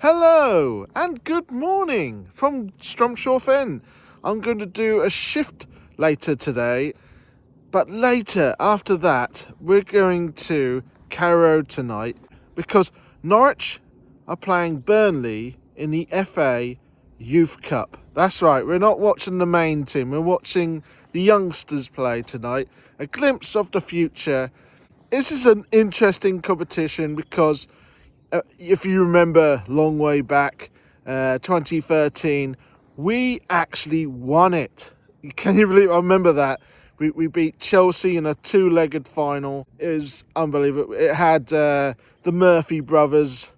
Hello and good morning from Strumpshaw Fen. I'm going to do a shift later today, but later after that we're going to Carrow tonight because Norwich are playing Burnley in the FA Youth Cup. That's right, we're not watching the main team, we're watching the youngsters play tonight. A glimpse of the future. This is an interesting competition because if you remember long way back, 2013, we actually won it. Can you believe? I remember that. We beat Chelsea in a two-legged final. It was unbelievable. It had the Murphy brothers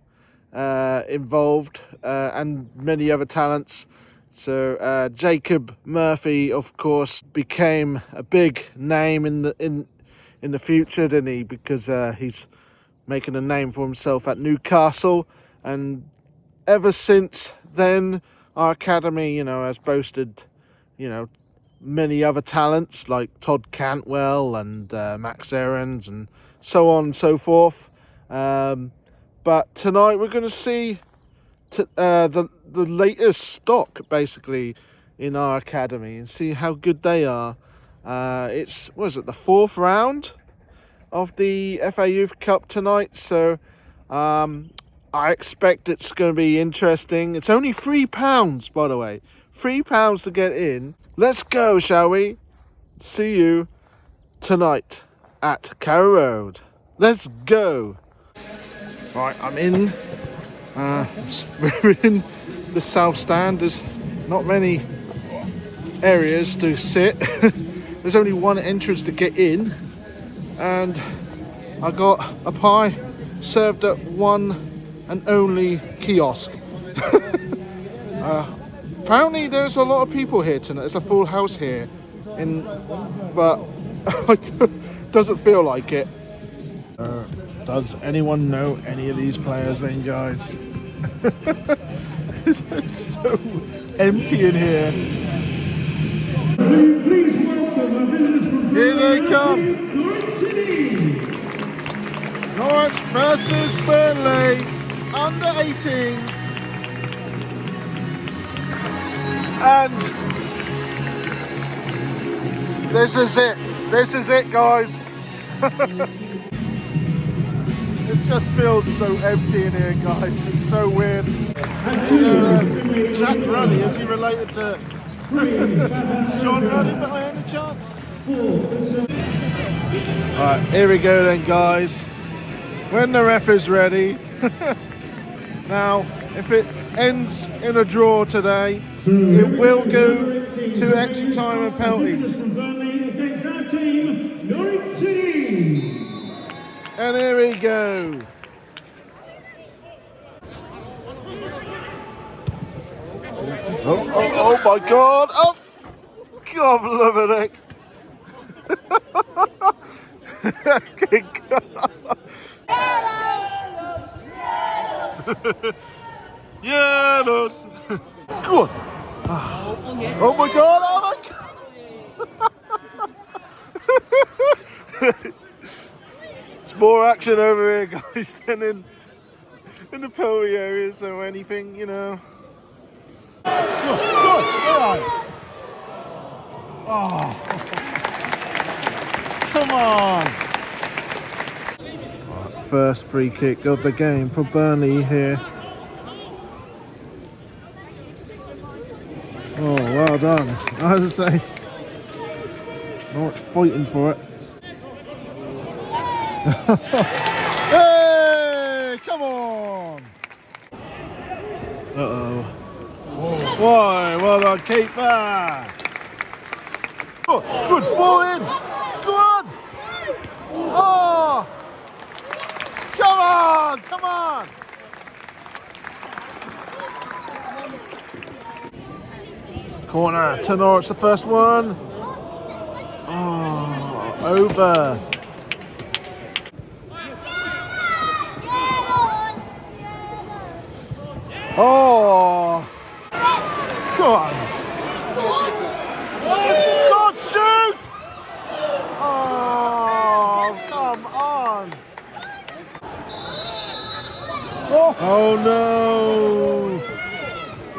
involved and many other talents. So Jacob Murphy, of course, became a big name in the future, didn't he? Because he's making a name for himself at Newcastle, and ever since then our academy, has boasted, many other talents like Todd Cantwell and Max Aarons and so on and so forth. But tonight we're going to see the latest stock basically in our academy and see how good they are. It's the fourth round of the FA Youth Cup tonight, so I expect it's going to be interesting. It's only £3, by the way. £3 to get in. Let's go, shall we? See you tonight at Carrow Road. Let's go. Right, I'm in. We're in the South Stand. There's not many areas to sit. There's only one entrance to get in. And I got a pie served at one and only kiosk. Apparently there's a lot of people here tonight. There's a full house here, but it doesn't feel like it. Does anyone know any of these players then, guys? It's so empty in here. Please welcome our visitors from Here they come. Norwich versus Burnley, under 18s. And this is it. This is it, guys. It just feels so empty in here, guys. It's so weird. Jack Ruddy, is he related to John Ruddy by any chance? Alright, here we go then, guys. When the ref is ready. Now, if it ends in a draw today, it will go to extra time and penalties. And here we go. Oh my God! Oh, God, love it. Yeah, those. Go on. Oh my God! Oh my God! It's more action over here, guys, than in the penalty areas or anything, Go on. Oh, come on! Right, first free kick of the game for Burnley here. Oh, well done. I would say, Norwich fighting for it. Hey, come on! Uh-oh. Why? Well done, keeper. Oh, good ball in. Go on. Oh! Come on! Corner to Norwich, the first one. Oh, over. Oh! Come on! God, shoot! Oh, come on! Oh! Oh no!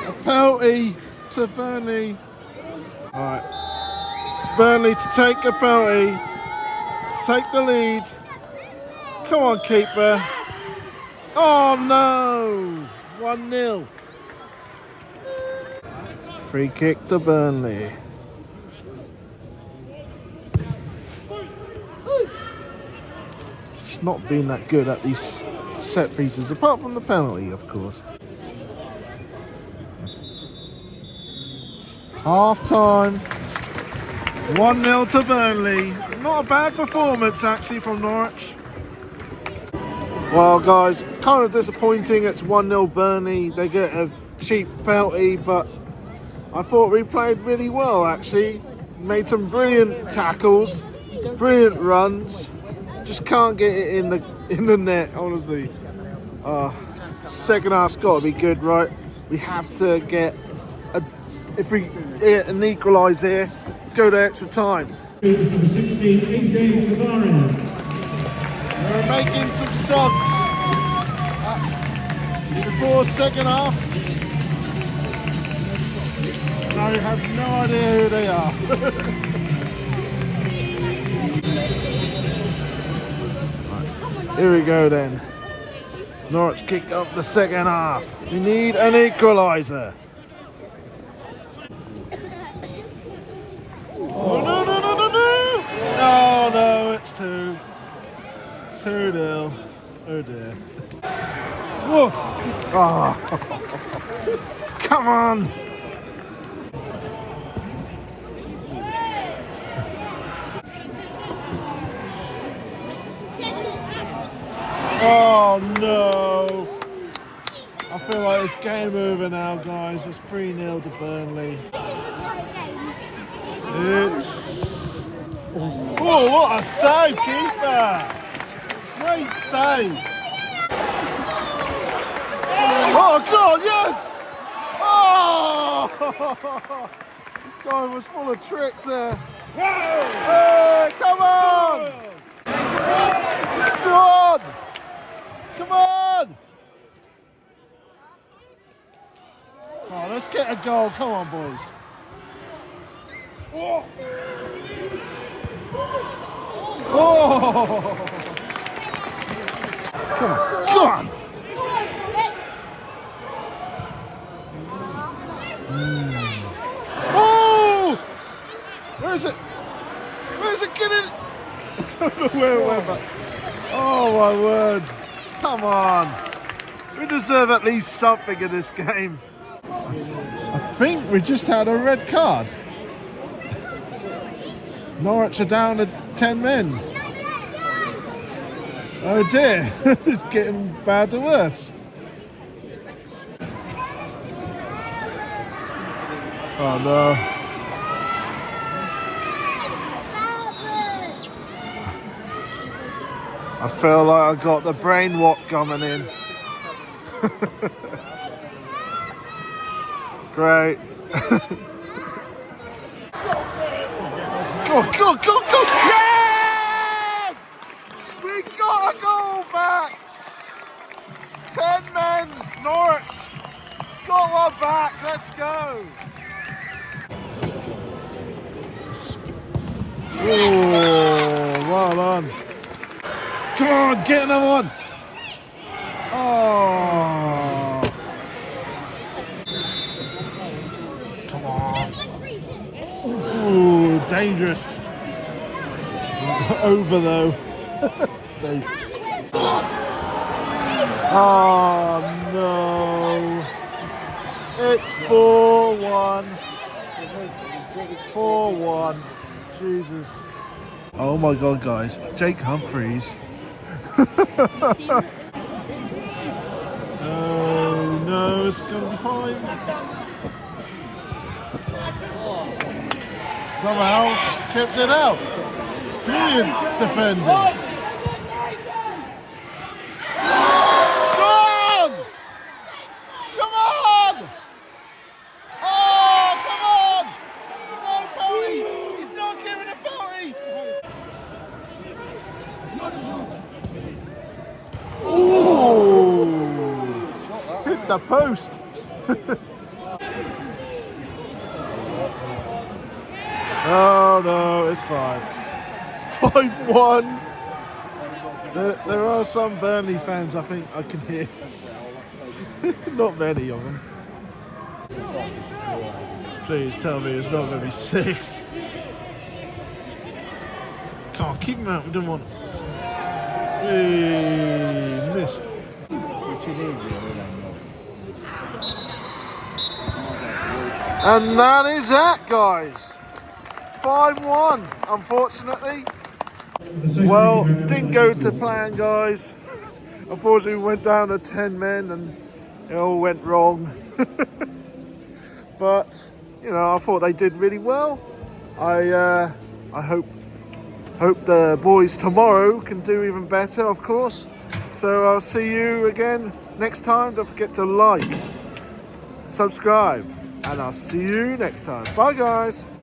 A penalty to Burnley. Alright. Burnley to take a penalty. Take the lead. Come on, keeper. Oh no! 1-0. Free kick to Burnley. It's not been that good at these set pieces, apart from the penalty, of course. Half time. 1-0 to Burnley. Not a bad performance actually from Norwich. Well guys, kind of disappointing. It's 1-0 Burnley. They get a cheap penalty, but I thought we played really well actually. Made some brilliant tackles, brilliant runs. Just can't get it in the net, honestly. Second half's got to be good, right? We have to get if we get an equalise here, go to extra time. Number 16, Canaries. We're making some subs before second half. And I have no idea who they are. Right, here we go then. Norwich kick up the second half. We need an equaliser. Oh no no no no no! Oh no, it's 2-0. Oh dear. Whoa! Oh. Come on! Oh no! I feel like it's game over now, guys. It's 3-0 to Burnley. It's... Oh, what a save, keeper! Great save! Oh God, yes! Oh! This guy was full of tricks there. Hey, come on! Come on! Come on! Oh, let's get a goal. Come on, boys. Oh! Oh! Come on, come on! Oh! Where is it? Where is it getting? I don't know where it went, but oh my word! Come on! We deserve at least something in this game. I think we just had a red card. Norwich are down to 10 men. Oh dear, it's getting bad to worse. Oh no. I feel like I got the brain wop coming in. Great. Go, go, go, go! Yes! We got a goal back! 10 men, Norwich. Got one back, let's go! Oh, well done. Come on, get another one. Oh. Come on. Ooh, dangerous. Over though. Safe. Oh no. It's 4-1. 4-1. Jesus. Oh my God, guys. Jake Humphries. Oh no, it's gonna be fine. Somehow kept it out. Brilliant defending. Come on! Come on! Oh, come on! No penalty! He's not giving a penalty! Ooh! a post. Oh no, it's 5-1. There are some Burnley fans, I think I can hear. Not many of them. Please tell me it's not going to be 6. Can't keep him out, we don't want. Missed. And that is that, guys. 5-1, unfortunately. Well, didn't go to plan, guys. Unfortunately, we went down to 10 men and it all went wrong. But, you know, I thought they did really well. I hope the boys tomorrow can do even better, of course. So I'll see you again next time. Don't forget to like, subscribe, and I'll see you next time. Bye, guys.